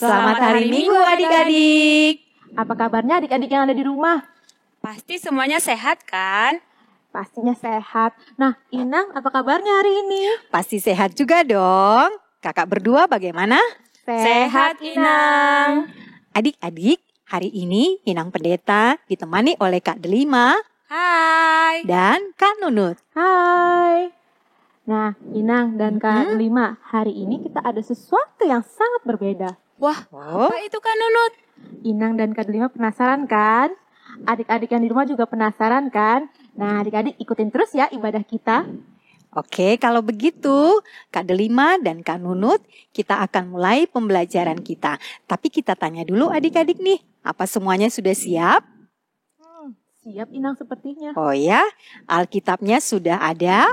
Selamat hari Minggu adik-adik. Apa kabarnya adik-adik yang ada di rumah? Pasti semuanya sehat kan? Pastinya sehat. Nah, Inang, apa kabarnya hari ini? Pasti sehat juga dong. Kakak berdua bagaimana? Sehat, Inang. Adik-adik, hari ini Inang Pendeta ditemani oleh Kak Delima Hai. dan Kak Nunut. Hai. Nah, Inang dan Kak Delima, hari ini kita ada sesuatu yang sangat berbeda. Wah, apa itu Kak Nunut? Inang dan Kak Delima penasaran kan? Adik-adik yang di rumah juga penasaran kan? Nah, adik-adik ikutin terus ya ibadah kita. Oke, kalau begitu Kak Delima dan Kak Nunut, kita akan mulai pembelajaran kita. Tapi kita tanya dulu adik-adik nih, apa semuanya sudah siap? Siap Inang sepertinya. Oh ya, Alkitabnya sudah ada?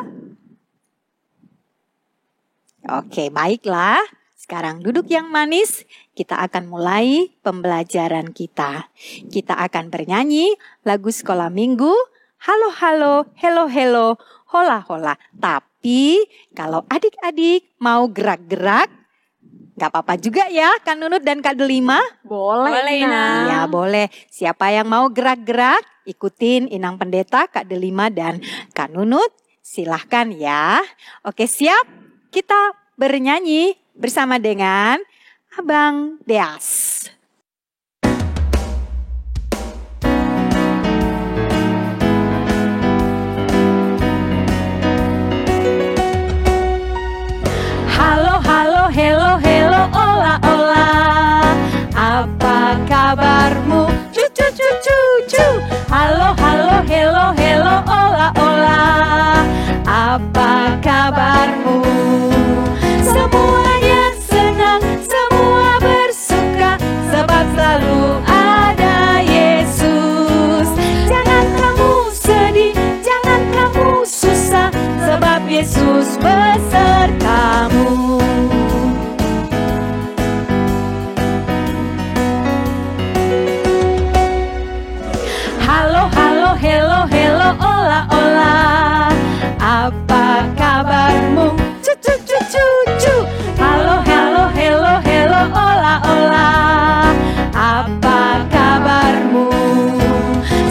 Oke, baiklah. Sekarang duduk yang manis, kita akan mulai pembelajaran kita. Kita akan bernyanyi lagu sekolah minggu, halo halo, hello hello, hola hola. Tapi kalau adik-adik mau gerak-gerak, gak apa-apa juga ya Kak Nunut dan Kak Delima? Boleh Inang. Ya boleh. Siapa yang mau gerak-gerak, ikutin Inang Pendeta, Kak Delima dan Kak Nunut. Silahkan ya. Oke, siap? Kita bernyanyi bersama dengan Abang Deas. Halo, halo, hello, hello, ola, ola. Apa kabarmu? Cu, cu, cu, cu, cu. Halo, halo, hello, hello, ola, ola. Apa kabarmu? Semuanya senang, semua bersuka, sebab selalu ada Yesus. Jangan kamu sedih, jangan kamu susah, sebab Yesus besertamu. Halo, halo, hello, hello, ola, ola. Apa kabarmu? Cu, cu, cu, cu, cu. Halo, halo, hello, hello, ola, ola. Apa kabarmu?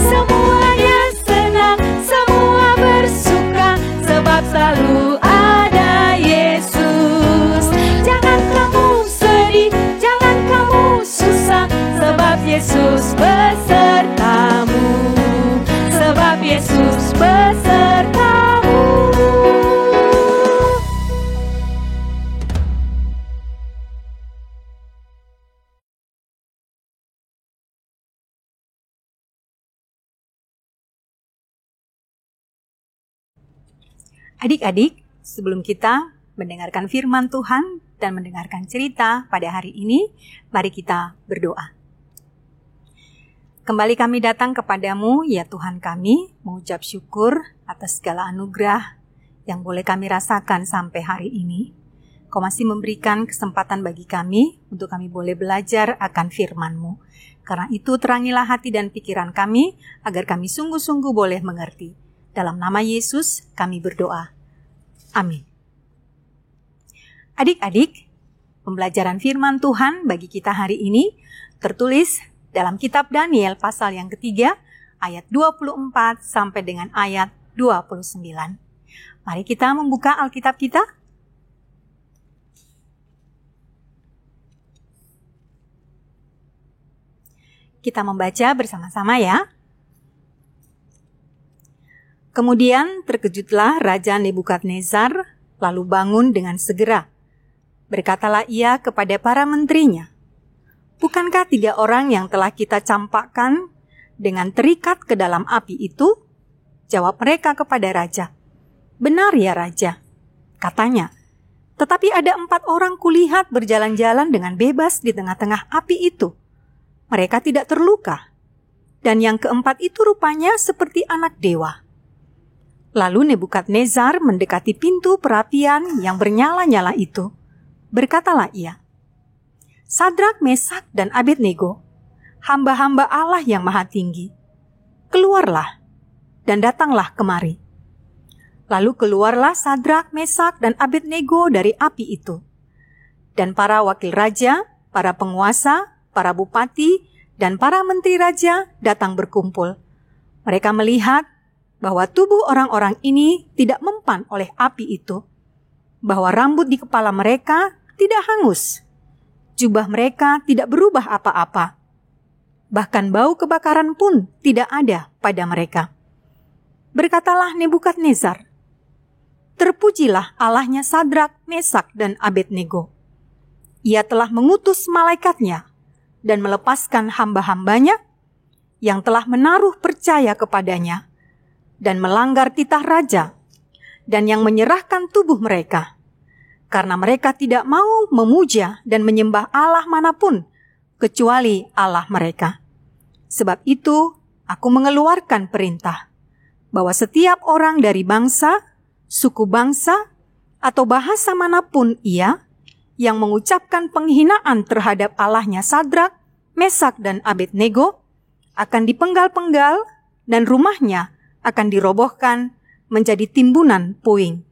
Semuanya senang, semua bersuka, sebab selalu ada Yesus. Jangan kamu sedih, jangan kamu susah, sebab Yesus besertamu. Sebab Yesus besertamu. Adik-adik, sebelum kita mendengarkan firman Tuhan dan mendengarkan cerita pada hari ini, mari kita berdoa. Kembali kami datang kepadamu, ya Tuhan kami, mengucap syukur atas segala anugerah yang boleh kami rasakan sampai hari ini. Kau masih memberikan kesempatan bagi kami untuk kami boleh belajar akan firman-Mu. Karena itu terangilah hati dan pikiran kami, agar kami sungguh-sungguh boleh mengerti. Dalam nama Yesus kami berdoa. Amin. Adik-adik, pembelajaran firman Tuhan bagi kita hari ini tertulis dalam kitab Daniel pasal yang ketiga, ayat 24 sampai dengan ayat 29. Mari kita membuka Alkitab kita. Kita membaca bersama-sama ya. Kemudian terkejutlah Raja Nebukadnezar, lalu bangun dengan segera. Berkatalah ia kepada para menterinya, bukankah 3 orang yang telah kita campakkan dengan terikat ke dalam api itu? Jawab mereka kepada raja, benar ya raja, katanya. Tetapi ada 4 orang kulihat berjalan-jalan dengan bebas di tengah-tengah api itu. Mereka tidak terluka. Dan yang keempat itu rupanya seperti anak dewa. Lalu Nebukadnezar mendekati pintu perapian yang bernyala-nyala itu. Berkatalah ia, Sadrak, Mesak, dan Abednego, hamba-hamba Allah yang maha tinggi, keluarlah dan datanglah kemari. Lalu keluarlah Sadrak, Mesak, dan Abednego dari api itu. Dan para wakil raja para penguasa, para bupati, dan para menteri raja datang berkumpul. Mereka melihat bahwa tubuh orang-orang ini tidak mempan oleh api itu, bahwa rambut di kepala mereka tidak hangus, jubah mereka tidak berubah apa-apa, bahkan bau kebakaran pun tidak ada pada mereka. Berkatalah Nebukadnezar, "Terpujilah Allahnya Sadrak, Mesak, dan Abednego. Ia telah mengutus malaikatnya dan melepaskan hamba-hambanya yang telah menaruh percaya kepadanya dan melanggar titah raja, dan yang menyerahkan tubuh mereka, karena mereka tidak mau memuja dan menyembah Allah manapun kecuali Allah mereka. Sebab itu aku mengeluarkan perintah bahwa setiap orang dari bangsa, suku bangsa, atau bahasa manapun ia yang mengucapkan penghinaan terhadap Allahnya Sadrak, Mesak, dan Abednego akan dipenggal-penggal dan rumahnya akan dirobohkan menjadi timbunan puing.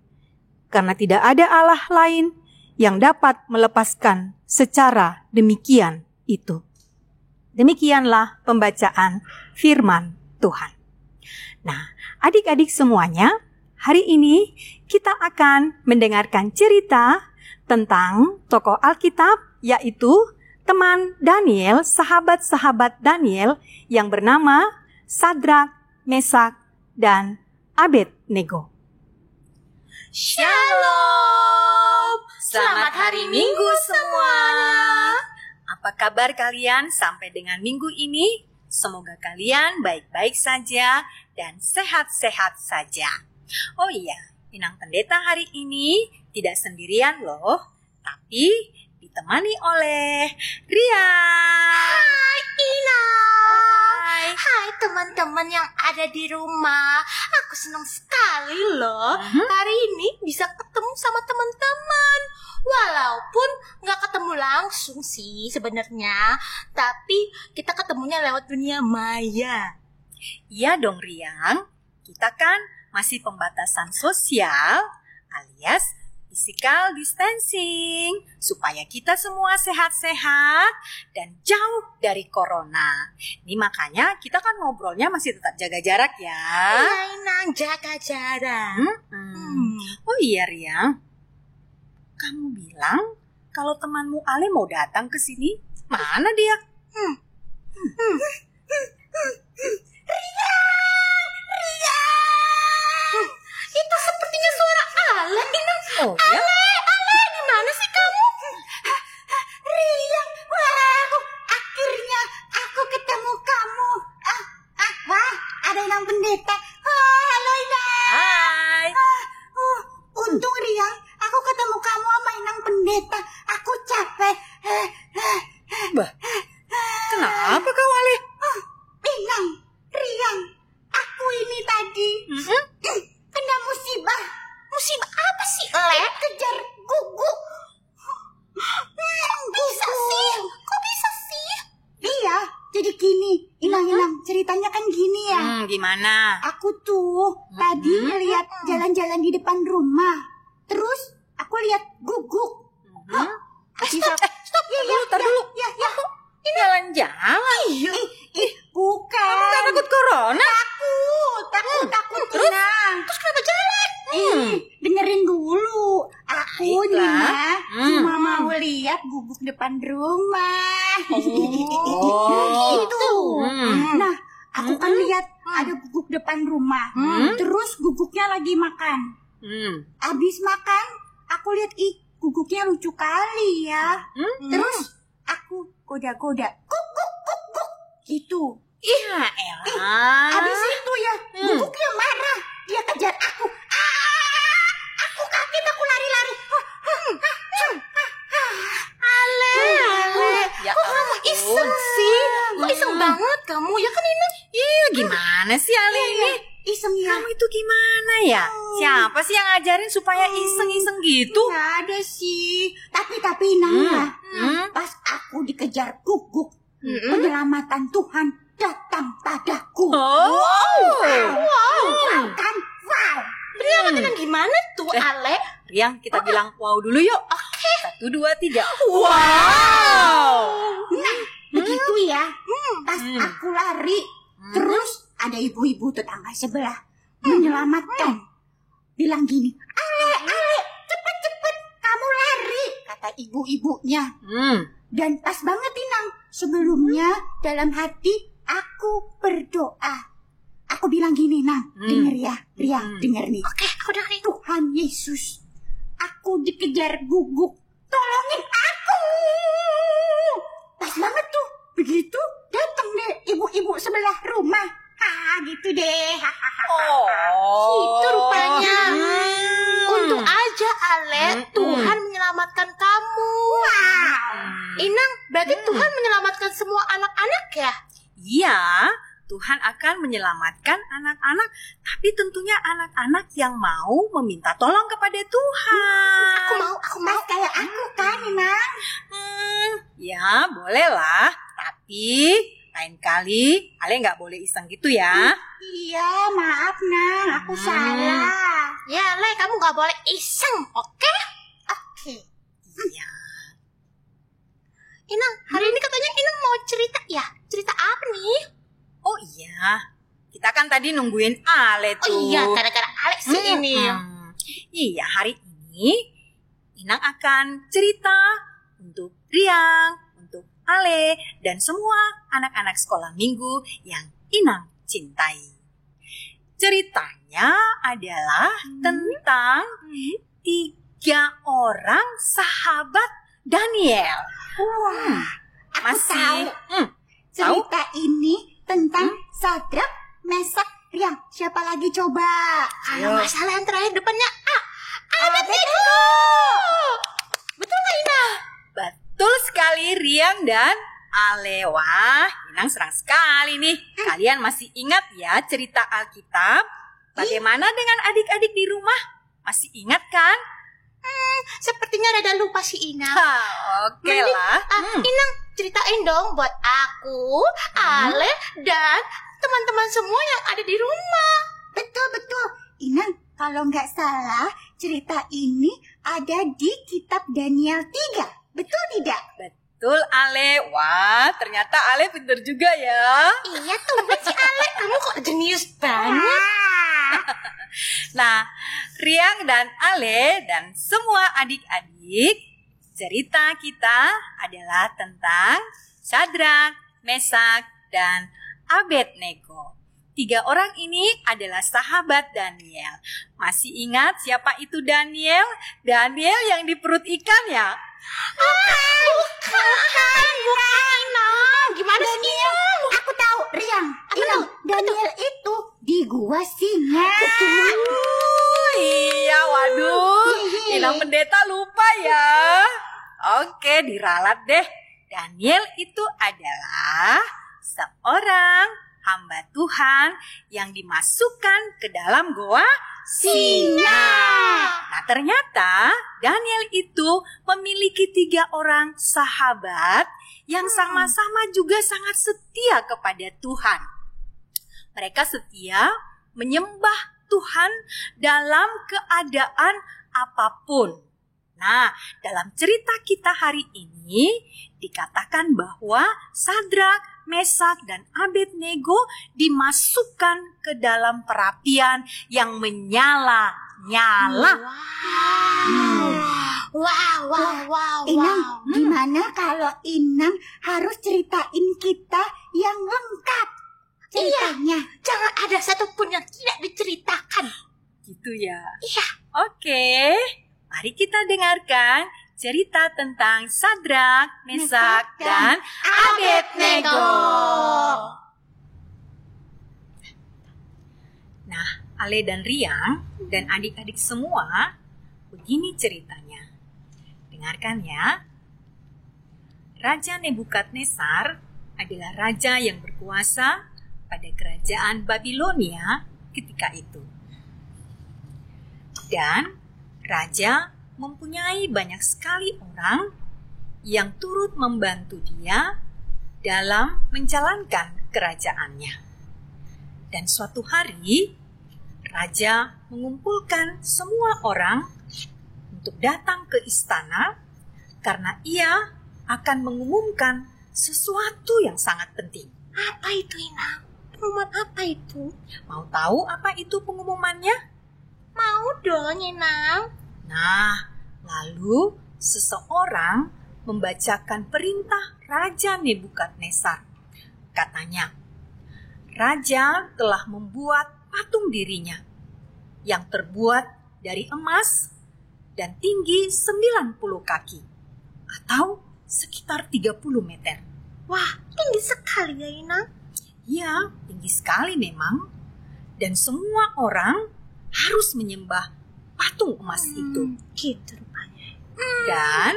Karena tidak ada Allah lain yang dapat melepaskan secara demikian itu." Demikianlah pembacaan firman Tuhan. Nah, adik-adik semuanya, hari ini kita akan mendengarkan cerita tentang tokoh Alkitab, yaitu teman Daniel, sahabat-sahabat Daniel yang bernama Sadrak, Mesak, dan Abednego. Shalom. Selamat hari Minggu semuanya. Apa kabar kalian sampai dengan minggu ini? Semoga kalian baik-baik saja dan sehat-sehat saja. Oh iya, Inang Pendeta hari ini tidak sendirian loh, tapi ditemani oleh Ria. Hai Inang. Hai. Hai teman-teman yang ada di rumah. Aku senang sekali loh hari ini bisa ketemu sama teman-teman. Walaupun nggak ketemu langsung sih sebenarnya, tapi kita ketemunya lewat dunia maya. Iya dong Riang, kita kan masih pembatasan sosial alias physical distancing supaya kita semua sehat-sehat dan jauh dari corona. Ini makanya kita kan ngobrolnya masih tetap jaga jarak ya. Iya Inang, jaga jarak. Oh iya Riang, kamu bilang kalau temanmu Ale mau datang ke sini. Mana dia? Itu sepertinya suara Ale, Inang. Oh ya? Ale, di mana sih kamu? Riang, akhirnya aku ketemu kamu. Wah, ada Inang Pendeta. Halo Inang. Hai. Untung Riang, aku ketemu kamu sama Inang Pendeta. Aku capek. Bah, kenapa kau Ale? Inang, Riang, aku ini tadi kena musibah. Musibah apa sih, Le? Kejar guguk. Bisa sih? Kok bisa sih? Iya, jadi gini, Inang, ceritanya kan gini ya. Gimana? Aku tuh tadi lihat jalan-jalan di depan rumah. Terus aku lihat guguk. Stop, Tar dulu. Ya. Jalan-jalan. Bukan. Kamu gak takut corona? Takut Inang. Terus kenapa jalan? Dengerin dulu. Aku nih Baiklah. cuma mau lihat guguk depan rumah. Gitu. Nah, aku kan lihat ada guguk depan rumah. Terus guguknya lagi makan. Abis makan, aku lihat guguknya lucu kali ya. Terus aku goda-goda. Guguk. Gitu. Ya elah. Abis itu ya, guguknya marah. Dia kejar aku. Aku kaget, aku lari-lari. Ale. Ya Kok kamu iseng sih? Kok iseng banget kamu? Ya kan ini? Iya, gimana sih Ale ini? Iseng ya. Kamu itu gimana ya? Siapa sih yang ngajarin supaya iseng-iseng gitu? Nggak ada sih. Tapi Inang ya. Pas aku dikejar guguk, penyelamatan Tuhan datang padaku. Wow. Kan? Wow. Penyelamatan yang gimana tuh, Ale? Riang, kita bilang wow dulu yuk. Oke. 1, 2, 3. Wow. Nah, begitu ya. Pas aku lari, terus ada ibu-ibu tetangga sebelah menyelamatkan. Bilang gini, Ale, cepet, kamu lari, kata ibu-ibunya. Dan pas banget Inang, sebelumnya dalam hati aku berdoa. Aku bilang gini, Nang, denger ya, Ria, denger nih. Oke, aku dengerin. Tuhan Yesus, aku dikejar guguk, tolongin aku. Pas banget tuh, begitu datang deh ibu-ibu sebelah rumah. Gitu deh. Itu rupanya. Untung aja, Ale, Tuhan menyelamatkan kamu. Inang, berarti Tuhan menyelamatkan semua anak-anak ya? Iya, Tuhan akan menyelamatkan anak-anak, tapi tentunya anak-anak yang mau meminta tolong kepada Tuhan. Aku mau kayak aku kan, Inang. Ya, bolehlah. Tapi lain kali Ale nggak boleh iseng gitu ya. Iya, maaf Nang, aku salah. Ya, Le, kamu gak boleh iseng, oke? Oke. Iya. Inang, hari ini katanya Inang mau cerita ya? Cerita apa nih? Oh iya, kita kan tadi nungguin Ale tuh. Oh iya, gara-gara Ale sih ini. Iya, hari ini Inang akan cerita untuk Riang, untuk Ale, dan semua anak-anak sekolah minggu yang Inang cintai. Ceritanya adalah tentang 3 orang sahabat Daniel. Wah, aku tahu. Tahu? Cerita ini tentang Sadrak, Mesak, Riang. Siapa lagi coba? Kalau nggak salah yang terakhir depannya A. Abednego. Betul nggak, Inang? Betul sekali Riang dan Ale. Wah, Inang serang sekali nih. Kalian masih ingat ya cerita Alkitab? Bagaimana dengan adik-adik di rumah? Masih ingat kan? Sepertinya rada lupa si Inang. Oke lah. Inang, ceritain dong buat aku, Ale, dan teman-teman semua yang ada di rumah. Betul. Inang, kalau nggak salah, cerita ini ada di kitab Daniel 3. Betul tidak? Betul Ale. Wah, ternyata Ale pintar juga ya. Iya, tumben si Ale. Kamu kok jenius banget. Nah, Riang dan Ale dan semua adik-adik, cerita kita adalah tentang Sadrak, Mesak, dan Abednego. 3 orang ini adalah sahabat Daniel. Masih ingat siapa itu Daniel? Daniel yang di perut ikan ya? Bukan Inang. Gimana sih Inang? Aku tahu, Riang. Inang, Daniel itu di gua singa. Iya, waduh. Inang pendeta lupa ya. Oke, diralat deh. Daniel itu adalah seorang hamba Tuhan yang dimasukkan ke dalam goa singa. Nah, ternyata Daniel itu memiliki 3 orang sahabat yang sama-sama juga sangat setia kepada Tuhan. Mereka setia menyembah Tuhan dalam keadaan apapun. Nah, dalam cerita kita hari ini dikatakan bahwa Sadrak, Mesak, dan Abednego dimasukkan ke dalam perapian yang menyala-nyala. Wow. Inang, gimana kalau Inang harus ceritain kita yang lengkap ceritanya? Iya, jangan ada satupun yang tidak diceritakan. Gitu ya? Iya. Oke, mari kita dengarkan cerita tentang Sadrak, Mesak, dan Abednego. Nah, Ale dan Riang dan adik-adik semua, begini ceritanya. Dengarkan ya. Raja Nebukadnezar adalah raja yang berkuasa pada kerajaan Babilonia ketika itu. Dan raja mempunyai banyak sekali orang yang turut membantu dia dalam menjalankan kerajaannya. Dan suatu hari, raja mengumpulkan semua orang untuk datang ke istana karena ia akan mengumumkan sesuatu yang sangat penting. Apa itu, Inang? Pengumuman apa itu? Mau tahu apa itu pengumumannya? Mau dong, Inang. Nah, lalu seseorang membacakan perintah Raja Nebukadnezar. Katanya, Raja telah membuat patung dirinya yang terbuat dari emas dan tinggi 90 kaki atau sekitar 30 meter. Wah, tinggi sekali ya, Inang. Ya, tinggi sekali memang. Dan semua orang harus menyembah patung emas itu. Gitu rupanya. Dan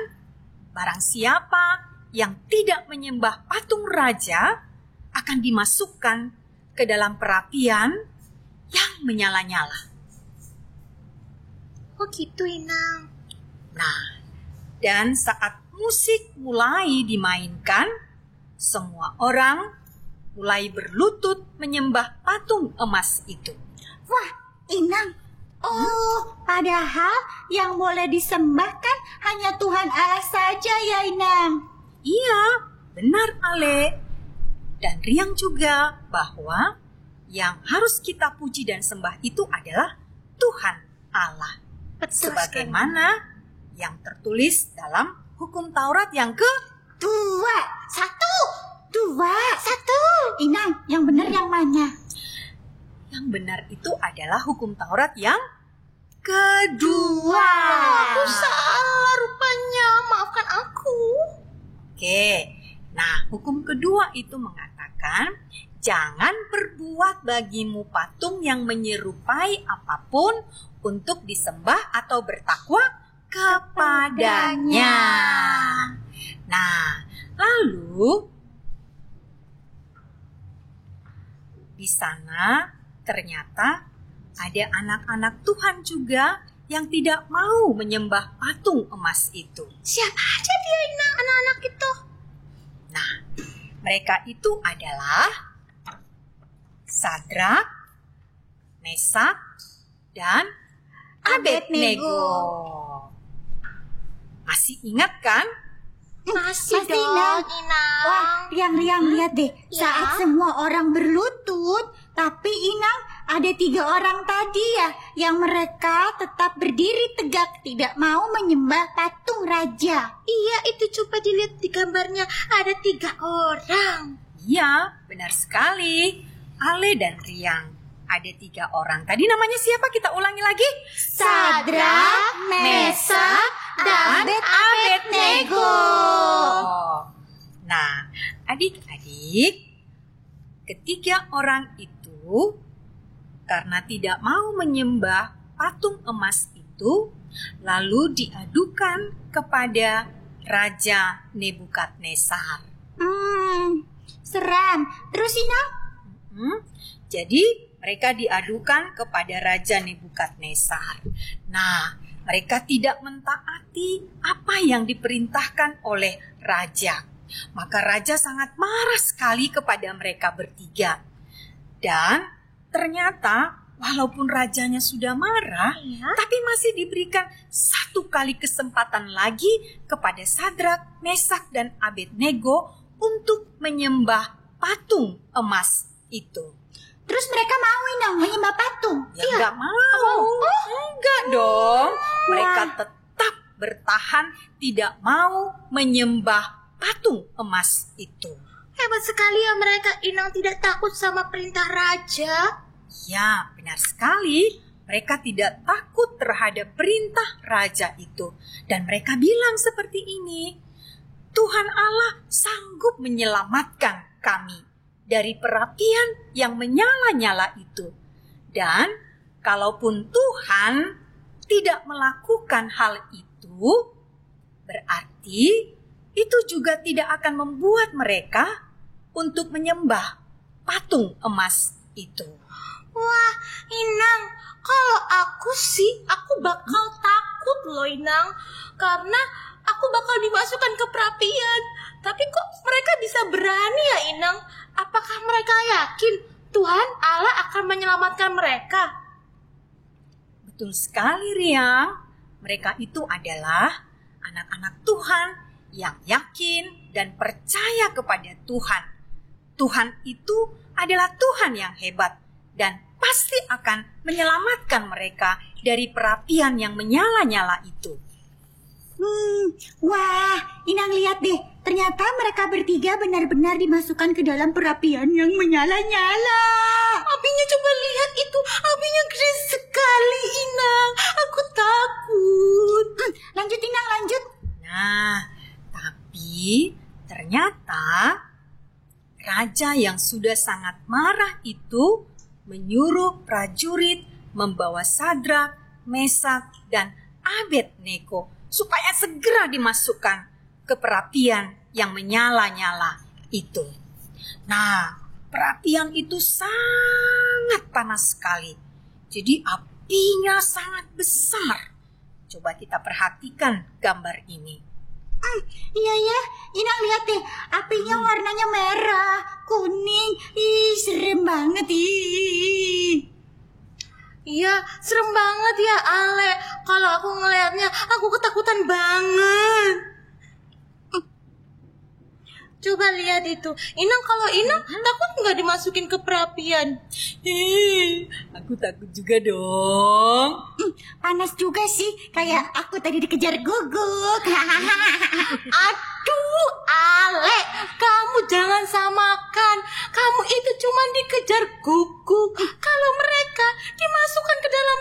barang siapa yang tidak menyembah patung raja akan dimasukkan ke dalam perapian yang menyala-nyala. Oh gitu, Inang. Nah, dan saat musik mulai dimainkan, semua orang mulai berlutut menyembah patung emas itu. Wah, Inang. Oh, padahal yang boleh disembah kan hanya Tuhan Allah saja ya, Inang. Iya, benar Ale. Dan Riang juga bahwa yang harus kita puji dan sembah itu adalah Tuhan Allah. Betul Sebagaimana yang tertulis dalam hukum Taurat yang Dua. Satu. Inang, yang benar yang mana? Yang benar itu adalah hukum Taurat yang kedua. Aku salah rupanya. Maafkan aku. Oke, nah hukum kedua itu mengatakan jangan berbuat bagimu patung yang menyerupai apapun untuk disembah atau bertakwa kepadanya. Nah, lalu di sana ternyata ada anak-anak Tuhan juga yang tidak mau menyembah patung emas itu. Siapa aja dia, Inang, anak-anak itu? Nah, mereka itu adalah Sadrak, Mesak, dan Abednego. Masih ingat kan? Masih Pasti, dong, Inang. Inang. Wah, Riang lihat deh. Ya. Saat semua orang berlutut, tapi Inang ada 3 orang tadi ya, yang mereka tetap berdiri tegak, tidak mau menyembah patung raja. Iya, itu coba dilihat di gambarnya. Ada 3 orang. Iya, benar sekali. Ale dan Riang. Ada 3 orang. Tadi namanya siapa? Kita ulangi lagi. Sadrak, Mesak, dan Abednego. Nah, adik-adik, ketiga orang itu karena tidak mau menyembah patung emas itu, lalu diadukan kepada Raja Nebukadnezar. Seram. Terus Inang? Jadi mereka diadukan kepada Raja Nebukadnezar. Nah, mereka tidak mentaati apa yang diperintahkan oleh raja. Maka raja sangat marah sekali kepada mereka bertiga. Dan ternyata walaupun rajanya sudah marah, tapi masih diberikan 1 kali kesempatan lagi kepada Sadrak, Mesak, dan Abednego untuk menyembah patung emas itu. Terus mereka mau Inang menyembah patung? Ya enggak mau. Enggak dong. Mereka tetap bertahan tidak mau menyembah patung emas itu. Hebat sekali ya mereka, Inang, tidak takut sama perintah raja. Ya, benar sekali. Mereka tidak takut terhadap perintah raja itu. Dan mereka bilang seperti ini, Tuhan Allah sanggup menyelamatkan kami dari perapian yang menyala-nyala itu. Dan kalaupun Tuhan tidak melakukan hal itu, berarti itu juga tidak akan membuat mereka untuk menyembah patung emas itu. Wah, Inang, kalau aku sih, aku bakal takut loh, Inang. Karena aku bakal dimasukkan ke perapian. Tapi kok mereka bisa berani ya, Inang? Apakah mereka yakin Tuhan Allah akan menyelamatkan mereka? Betul sekali, Riang. Mereka itu adalah anak-anak Tuhan yang yakin dan percaya kepada Tuhan. Tuhan itu adalah Tuhan yang hebat dan pasti akan menyelamatkan mereka dari perapian yang menyala-nyala itu. Wah, Inang lihat deh. Ternyata mereka bertiga benar-benar dimasukkan ke dalam perapian yang menyala-nyala. Apinya coba lihat itu, apinya gede sekali Inang. Aku takut. Lanjut Inang, lanjut. Nah, tapi ternyata raja yang sudah sangat marah itu menyuruh prajurit membawa Sadrak, Mesak, dan Abednego supaya segera dimasukkan ke perapian yang menyala-nyala itu. Nah, perapian itu sangat panas sekali. Jadi apinya sangat besar. Coba kita perhatikan gambar ini. Iya ya, Inang lihat deh, apinya warnanya merah, kuning. Ih, serem banget ih. Iya, serem banget ya Ale. Kalau aku ngelihatnya, aku ketakutan banget. Coba lihat itu. Inang, kalau Inang takut nggak dimasukin ke perapian? Aku takut juga dong. Panas juga sih, kayak aku tadi dikejar guguk. Aduh, Ale, kamu jangan samakan. Kamu itu cuma dikejar guguk. Kalau mereka dimasukkan ke dalam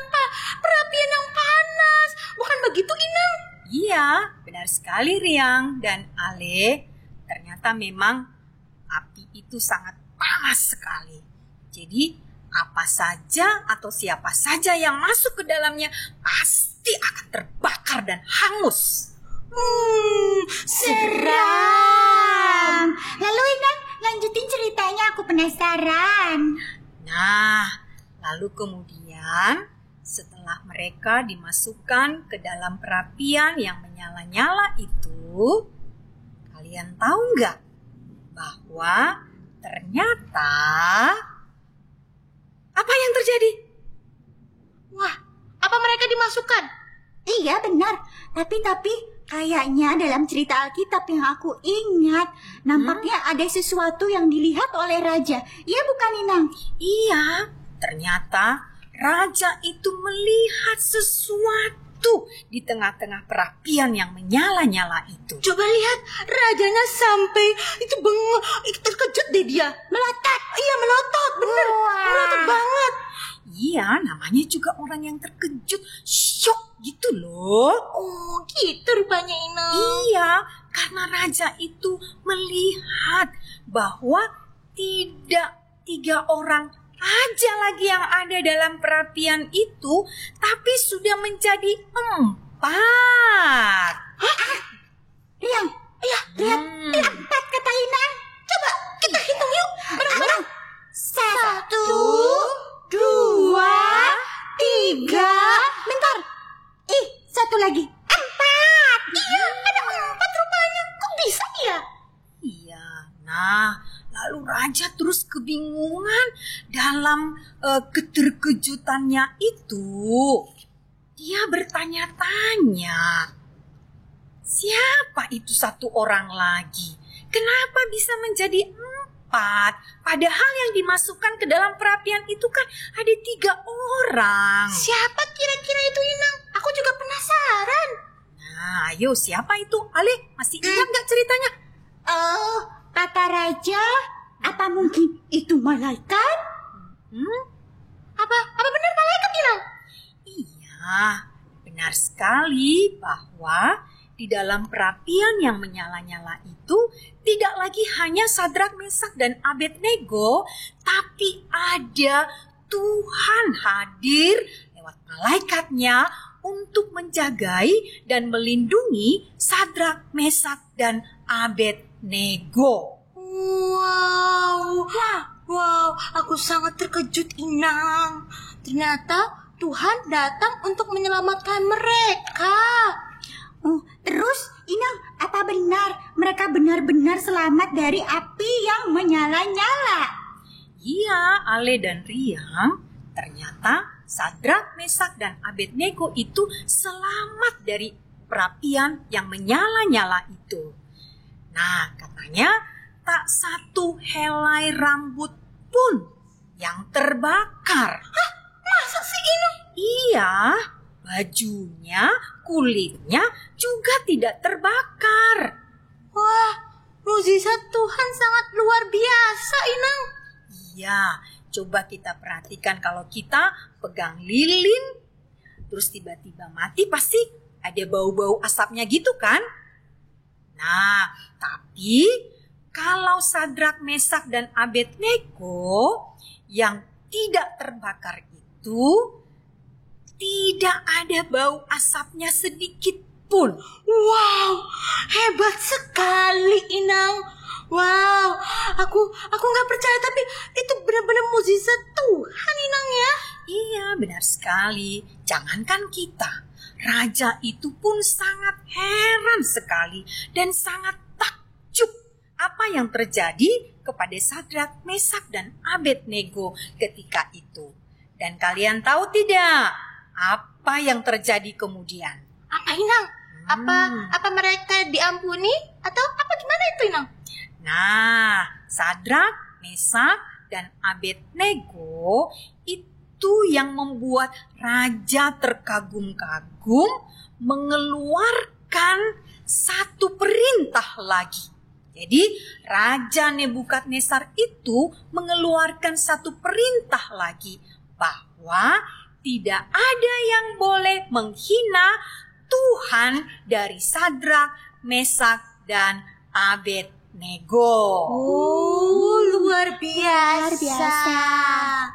perapian yang panas. Bukan begitu, Inang? Iya, benar sekali Riang dan Ale. Ternyata memang api itu sangat panas sekali. Jadi apa saja atau siapa saja yang masuk ke dalamnya pasti akan terbakar dan hangus. Seram. Lalu Inang, lanjutin ceritanya, aku penasaran. Nah, lalu kemudian setelah mereka dimasukkan ke dalam perapian yang menyala-nyala itu, kalian tahu nggak bahwa ternyata apa yang terjadi? Wah, apa mereka dimasukkan? Iya benar, tapi kayaknya dalam cerita Alkitab yang aku ingat, nampaknya ada sesuatu yang dilihat oleh raja. Iya bukan Inang? Iya, ternyata raja itu melihat sesuatu di tengah-tengah perapian yang menyala-nyala itu. Coba lihat, rajanya sampai itu bengong, terkejut deh dia. Melotot. Iya, melotot, bener. Melotot banget. Iya, namanya juga orang yang terkejut, syok gitu loh. Oh, gitu rupanya Inang. Iya, karena raja itu melihat bahwa tidak 3 orang aja lagi yang ada dalam perapian itu, tapi sudah menjadi 4. Riang, iya, lihat 4 kata Inang. Coba kita hitung yuk, bareng-bareng. 1, 2, 3. Bentar. Ih, 1 lagi. 4. Iya, ada 4 rupanya. Kok bisa ya? Iya, nah lalu raja terus kebingungan dalam keterkejutannya itu. Dia bertanya-tanya, siapa itu 1 orang lagi? Kenapa bisa menjadi 4? Padahal yang dimasukkan ke dalam perapian itu kan ada 3 orang. Siapa kira-kira itu Inang? Aku juga penasaran. Nah, ayo siapa itu? Ale, masih ingat nggak ceritanya? Oh, kata raja, apa mungkin itu malaikat? Apa benar malaikat Inang? Iya, benar sekali bahwa di dalam perapian yang menyala-nyala itu tidak lagi hanya Sadrak, Mesak, dan Abednego, tapi ada Tuhan hadir lewat malaikatnya untuk menjagai dan melindungi Sadrak, Mesak, dan Abednego. Wow, aku sangat terkejut Inang. Ternyata Tuhan datang untuk menyelamatkan mereka. Terus Inang, apa benar mereka benar-benar selamat dari api yang menyala-nyala? Iya, Ale dan Riang, ternyata Sadrak, Mesak, dan Abednego itu selamat dari perapian yang menyala-nyala itu. Nah, katanya tak satu helai rambut pun yang terbakar. Hah? Masa sih ini? Iya, bajunya, kulitnya juga tidak terbakar. Wah, mukjizat Tuhan sangat luar biasa, Inang. Iya, coba kita perhatikan kalau kita pegang lilin, terus tiba-tiba mati, pasti ada bau-bau asapnya gitu kan? Nah, tapi kalau Sadrak, Mesak, dan Abednego yang tidak terbakar itu, tidak ada bau asapnya sedikit pun. Wow, hebat sekali, Inang. Wow, aku nggak percaya, tapi itu benar-benar mukjizat Tuhan, Inang ya. Iya, benar sekali. Jangankan kita, raja itu pun sangat heran sekali dan sangat takjub apa yang terjadi kepada Sadrak, Mesak, dan Abednego ketika itu. Dan kalian tahu tidak apa yang terjadi kemudian? Apa, Inang? Apa mereka diampuni atau apa gimana itu, Inang? Nah, Sadrak, Mesak, dan Abednego itu yang membuat raja terkagum-kagum mengeluarkan satu perintah lagi. Jadi, Raja Nebukadnezar itu mengeluarkan satu perintah lagi bahwa tidak ada yang boleh menghina Tuhan dari Sadrak, Mesak, dan Abednego. Oh, luar biasa.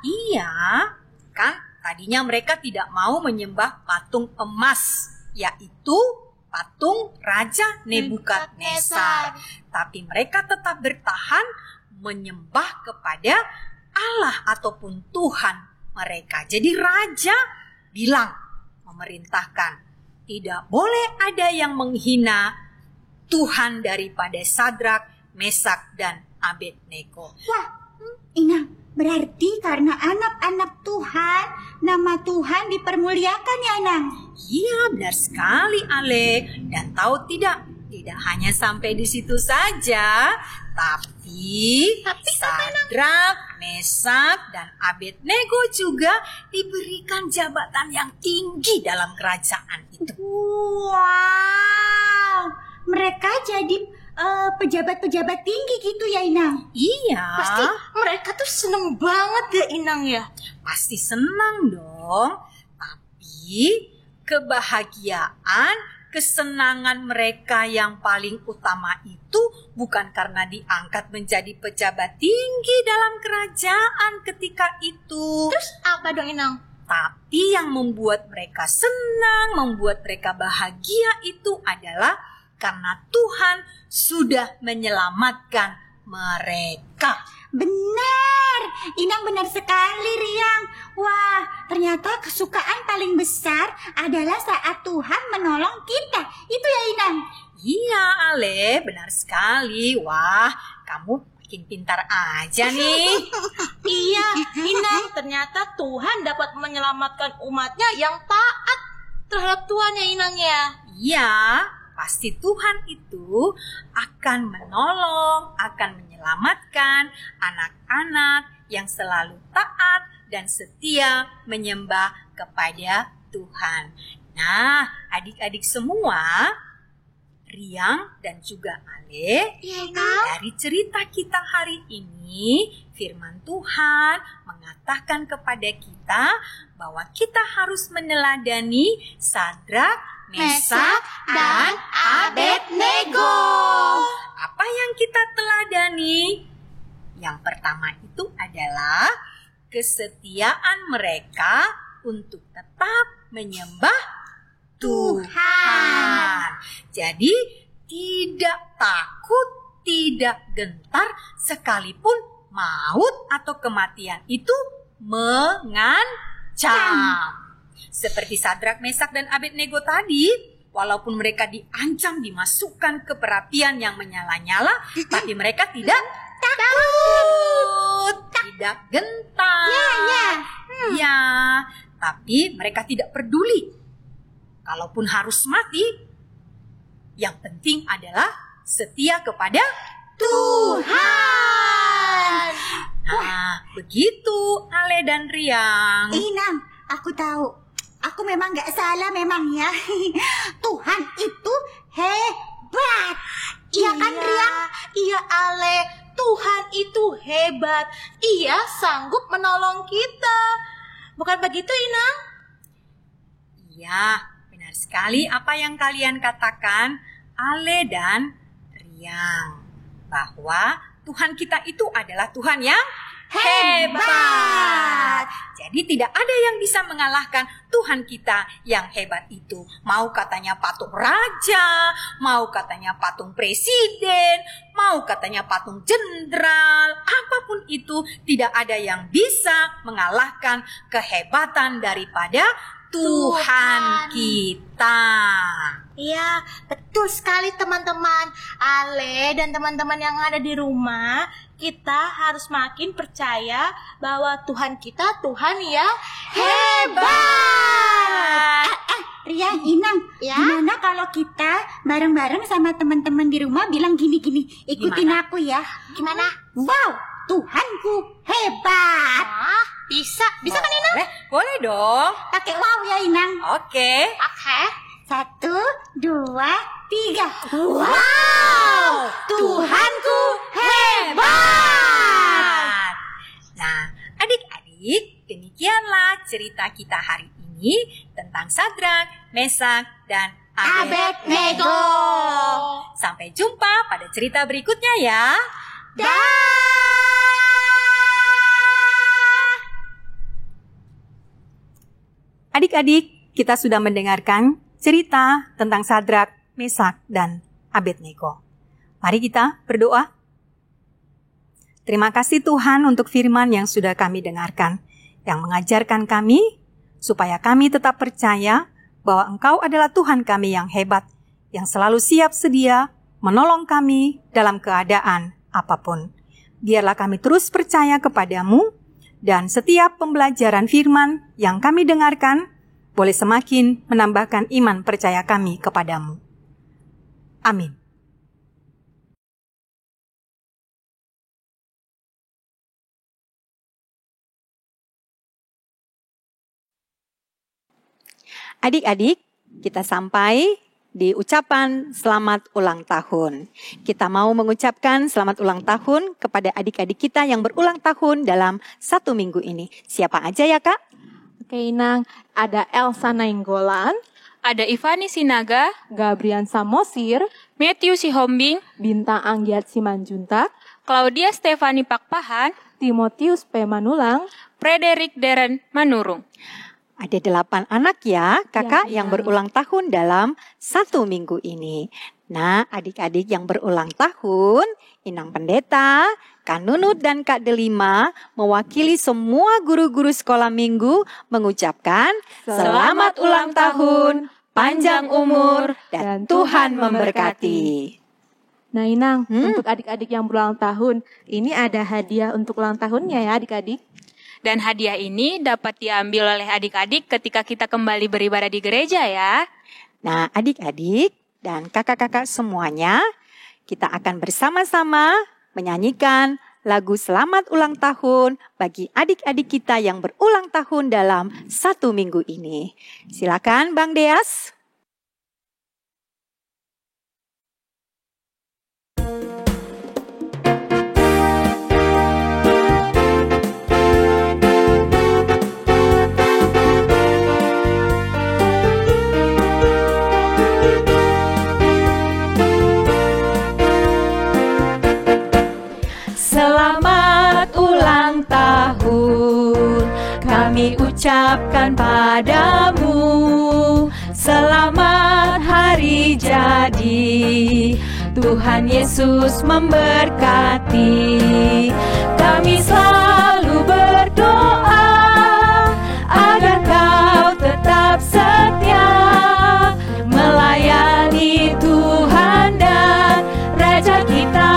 Iya, kan tadinya mereka tidak mau menyembah patung emas, yaitu patung Raja Nebukadnezar. Tapi mereka tetap bertahan menyembah kepada Allah ataupun Tuhan mereka. Jadi raja bilang, memerintahkan, tidak boleh ada yang menghina Tuhan daripada Sadrak, Mesak, dan Abednego. Wah, Inang, berarti karena anak-anak Tuhan, nama Tuhan dipermuliakan ya, Inang? Iya, benar sekali, Ale. Dan tahu tidak hanya sampai di situ saja, tapi Sadrak, Mesak, dan Abednego juga diberikan jabatan yang tinggi dalam kerajaan itu. Wow, mereka jadi pejabat-pejabat tinggi gitu ya, Inang? Iya. Pasti mereka tuh seneng banget ya, Inang ya. Pasti senang dong. Tapi kebahagiaan, kesenangan mereka yang paling utama itu bukan karena diangkat menjadi pejabat tinggi dalam kerajaan ketika itu. Terus apa dong, Inang? Tapi yang membuat mereka senang, membuat mereka bahagia itu adalah karena Tuhan sudah menyelamatkan mereka. Benar, Inang benar sekali, Riang. Wah, ternyata kesukaan paling besar adalah saat Tuhan menolong kita. Itu ya, Inang? Iya, Ale, benar sekali. Wah, kamu makin pintar aja nih. Iya, Inang, ternyata Tuhan dapat menyelamatkan umatnya yang taat terhadap Tuhan ya, Inang ya. Iya, pasti Tuhan itu akan menolong, akan menyelamatkan anak-anak yang selalu taat dan setia menyembah kepada Tuhan. Nah, adik-adik semua, Riang dan juga Ale, dari cerita kita hari ini, firman Tuhan mengatakan kepada kita bahwa kita harus meneladani Sadrak, Mesak, dan Abednego. Apa yang kita teladani? Yang pertama itu adalah kesetiaan mereka untuk tetap menyembah Tuhan. Jadi tidak takut, tidak gentar sekalipun maut atau kematian itu mengancam. Seperti Sadrak, Mesak, dan Abednego tadi, walaupun mereka diancam dimasukkan ke perapian yang menyala-nyala, tapi mereka tidak takut, tidak gentar. Ya, tapi mereka tidak peduli. Kalaupun harus mati, Yang penting adalah setia kepada Tuhan. Nah, begitu Ale dan Riang. Inang, aku tahu. Aku memang gak salah memang ya. Tuhan itu hebat. Iya kan, Riang? Iya, Ale. Tuhan itu hebat. Ia sanggup menolong kita. Bukan begitu, Inang? Iya, benar sekali apa yang kalian katakan, Ale dan Riang. Bahwa Tuhan kita itu adalah Tuhan yang hebat. Jadi tidak ada yang bisa mengalahkan Tuhan kita yang hebat itu. Mau katanya patung raja, mau katanya patung presiden, mau katanya patung jenderal, apapun itu tidak ada yang bisa mengalahkan kehebatan daripada Tuhan kita. Iya, betul sekali teman-teman. Ale dan teman-teman yang ada di rumah, kita harus makin percaya bahwa Tuhan kita Tuhan yang hebat. Riang, Inang, Ya? gimana kalau kita bareng-bareng sama teman-teman di rumah bilang gini-gini, ikutin Gimana? aku ya. Gimana? Wow, Tuhanku hebat. Bisa kan Inang? Boleh dong. Pakai wow ya, Inang. Oke. Oke. 1, 2, 3. Wow, Tuhanku hebat. Nah, adik-adik, demikianlah cerita kita hari ini tentang Sadrak, Mesak, dan Abednego. Sampai jumpa pada cerita berikutnya ya. Adik-adik, kita sudah mendengarkan cerita tentang Sadrak, Mesak, dan Abednego. Mari kita berdoa. Terima kasih Tuhan untuk firman yang sudah kami dengarkan, yang mengajarkan kami supaya kami tetap percaya bahwa Engkau adalah Tuhan kami yang hebat, yang selalu siap sedia menolong kami dalam keadaan apapun. Biarlah kami terus percaya kepadamu, dan setiap pembelajaran firman yang kami dengarkan boleh semakin menambahkan iman percaya kami kepadamu. Amin. Adik-adik, kita sampai di ucapan selamat ulang tahun. Kita mau mengucapkan selamat ulang tahun kepada adik-adik kita yang berulang tahun dalam 1 minggu ini. Siapa aja ya, Kak? Oke, Inang, ada Elsa Nainggolan, Ada Ivani Sinaga, Gabrian Samosir, Matthew Sihombing, Bintang Anggiat Simanjuntak, Claudia Stefani Pakpahan, Timotius P. Manulang, Frederick Deren Manurung. Ada 8 anak ya, kakak Ya, yang berulang tahun dalam 1 minggu ini. Nah, adik-adik yang berulang tahun, Inang Pendeta, Kak Nunut dan Kak Delima mewakili semua guru-guru sekolah minggu mengucapkan selamat ulang tahun, panjang umur, dan Tuhan memberkati. Nah, Inang, untuk adik-adik yang berulang tahun, ini ada hadiah untuk ulang tahunnya ya adik-adik. Dan hadiah ini dapat diambil oleh adik-adik ketika kita kembali beribadah di gereja ya. Nah, adik-adik dan kakak-kakak semuanya, kita akan bersama-sama menyanyikan lagu selamat ulang tahun bagi adik-adik kita yang berulang tahun dalam 1 minggu ini. Silakan Bang Deas. Selamat ulang tahun kami ucapkan padamu. Selamat hari jadi, Tuhan Yesus memberkati. Kami selalu berdoa agar kau tetap setia melayani Tuhan dan Raja kita.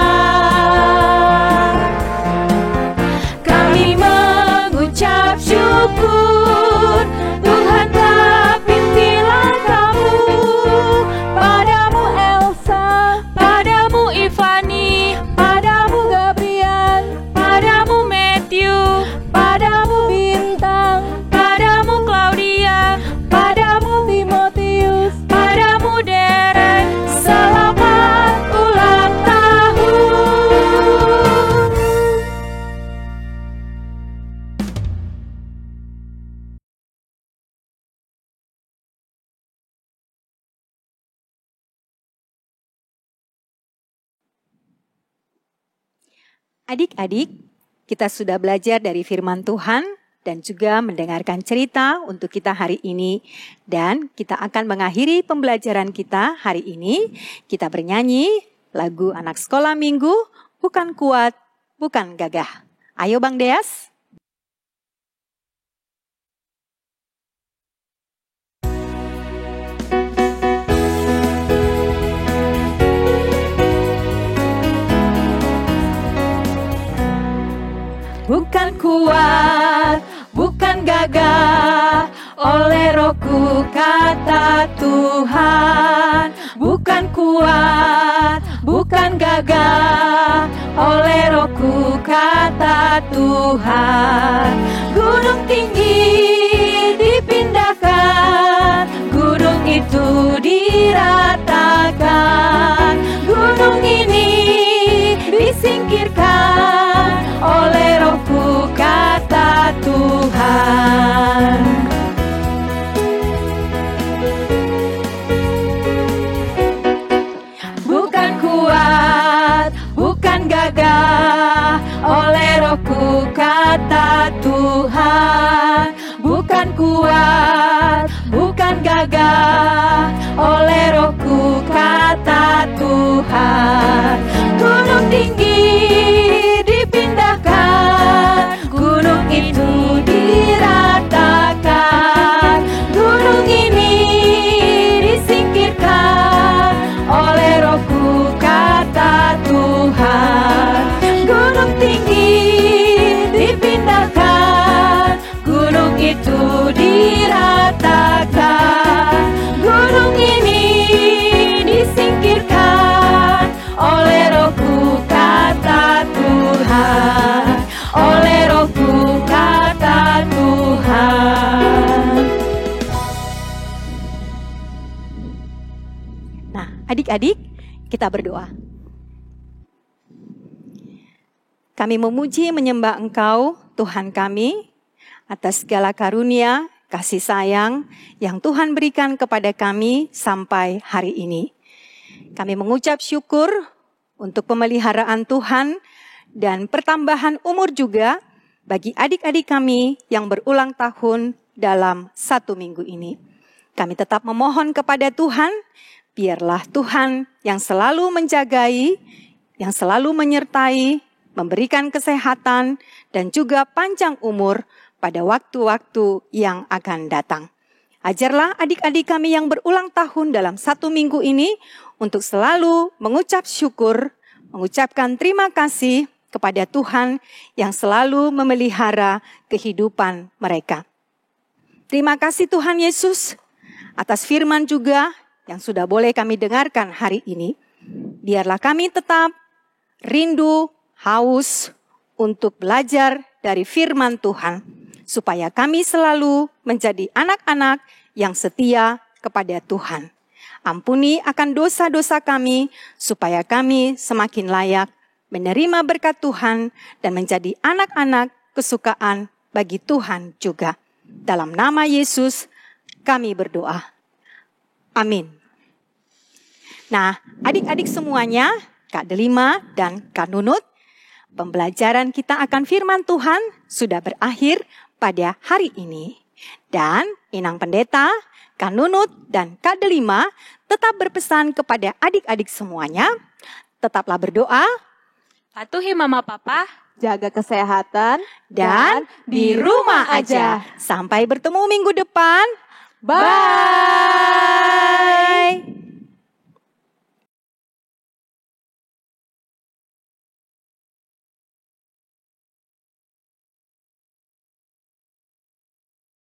Mengucap syukur, Tuhan telah pimpin langkahmu. Padamu Adik-adik, kita sudah belajar dari firman Tuhan dan juga mendengarkan cerita untuk kita hari ini. Dan kita akan mengakhiri pembelajaran kita hari ini. Kita bernyanyi lagu anak sekolah minggu, Bukan Kuat, Bukan Gagah. Ayo Bang Deas. Bukan kuat, bukan gagah, oleh Rohku kata Tuhan. Bukan kuat, bukan gagah, oleh Rohku kata Tuhan. Gunung tinggi dipindahkan, gunung itu diratakan. Gunung ini disingkirkan oleh Rohku kata Tuhan. Bukan kuat, bukan gagah, oleh Rohku kata Tuhan. Bukan kuat, bukan gagah, oleh Rohku kata Tuhan. Gunung tinggi dipindahkan, gunung itu diratakan. Gunung ini disingkirkan oleh Rohku kata Tuhan. Gunung tinggi dipindahkan, gunung itu diratakan. Gunung ini disingkirkan oleh Rohku kata Tuhan. Oleh Rohku kata Tuhan. Nah, adik-adik, kita berdoa. Kami memuji menyembah Engkau, Tuhan kami, atas segala karunia, kasih sayang yang Tuhan berikan kepada kami sampai hari ini. Kami mengucap syukur untuk pemeliharaan Tuhan dan pertambahan umur juga bagi adik-adik kami yang berulang tahun dalam 1 minggu ini. Kami tetap memohon kepada Tuhan, biarlah Tuhan yang selalu menjagai, yang selalu menyertai, memberikan kesehatan dan juga panjang umur pada waktu-waktu yang akan datang. Ajarlah adik-adik kami yang berulang tahun dalam 1 minggu ini untuk selalu mengucap syukur, mengucapkan terima kasih kepada Tuhan yang selalu memelihara kehidupan mereka. Terima kasih Tuhan Yesus atas firman juga yang sudah boleh kami dengarkan hari ini. Biarlah kami tetap rindu, haus untuk belajar dari firman Tuhan, supaya kami selalu menjadi anak-anak yang setia kepada Tuhan. Ampuni akan dosa-dosa kami, supaya kami semakin layak menerima berkat Tuhan dan menjadi anak-anak kesukaan bagi Tuhan juga. Dalam nama Yesus kami berdoa. Amin. Nah, adik-adik semuanya, Kak Delima dan Kak Nunut, pembelajaran kita akan firman Tuhan sudah berakhir pada hari ini. Dan Inang Pendeta, Kak Nunut, dan Kak Delima tetap berpesan kepada adik-adik semuanya, tetaplah berdoa, Patuhi Mama Papa, Jaga kesehatan dan di rumah aja. Sampai bertemu minggu depan. Bye!